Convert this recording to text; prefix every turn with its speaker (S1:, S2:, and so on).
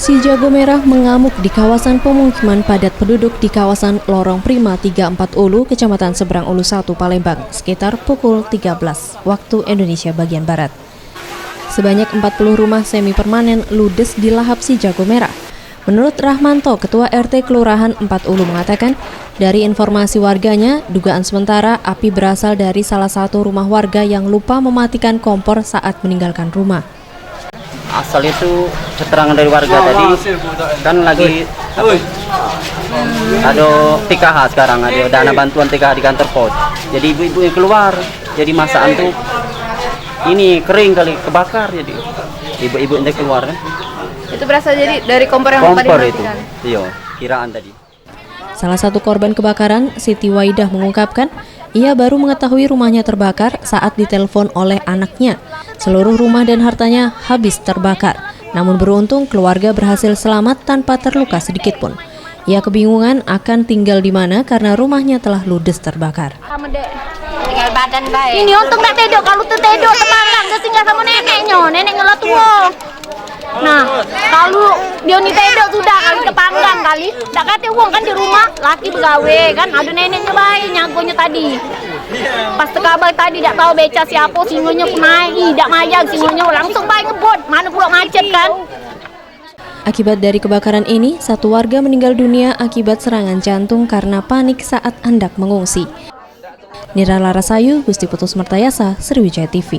S1: Si jago merah mengamuk di kawasan pemukiman padat penduduk di kawasan Lorong Prima 34 Ulu, Kecamatan Seberang Ulu 1, Palembang, sekitar pukul 13 waktu Indonesia bagian Barat. Sebanyak 40 rumah semi permanen ludes di lahap si jago merah. Menurut Rahmanto, Ketua RT Kelurahan 4 Ulu mengatakan, dari informasi warganya, dugaan sementara api berasal dari salah satu rumah warga yang lupa mematikan kompor saat meninggalkan rumah.
S2: Asal itu keterangan dari warga tadi kan lagi ada TKH sekarang, ada dana bantuan TKH di kantor pos. Jadi ibu-ibu yang keluar, jadi masakan tuh ini kering kali kebakar, jadi ibu-ibu yang keluar kan.
S3: Itu berasal jadi dari kompor yang
S2: kompor itu. Iya, kiraan tadi.
S1: Salah satu korban kebakaran, Siti Waidah mengungkapkan, ia baru mengetahui rumahnya terbakar saat ditelepon oleh anaknya. Seluruh rumah dan hartanya habis terbakar. Namun beruntung keluarga berhasil selamat tanpa terluka sedikit pun. Ia kebingungan akan tinggal di mana karena rumahnya telah ludes terbakar.
S3: Tinggal badan baik. Ini untung tak tidur, kalau tu tidur temangan, dia tinggal sama neneknya, nenek ngelah tua. Nah, kalau dia ni tidur sudah kali kepanggang kali, tak kata uang kan di rumah, laki begawe kan, ada neneknya baik, nyagonya tadi. Pas terkabar tadi tak tahu beca siapa, singonya naik, tak mayang singonya langsung baik ngebut, mana pula macet kan.
S1: Akibat dari kebakaran ini, satu warga meninggal dunia akibat serangan jantung karena panik saat hendak mengungsi. Nira Larasayu, Gusti Putus Mertayasa, Sriwijaya TV.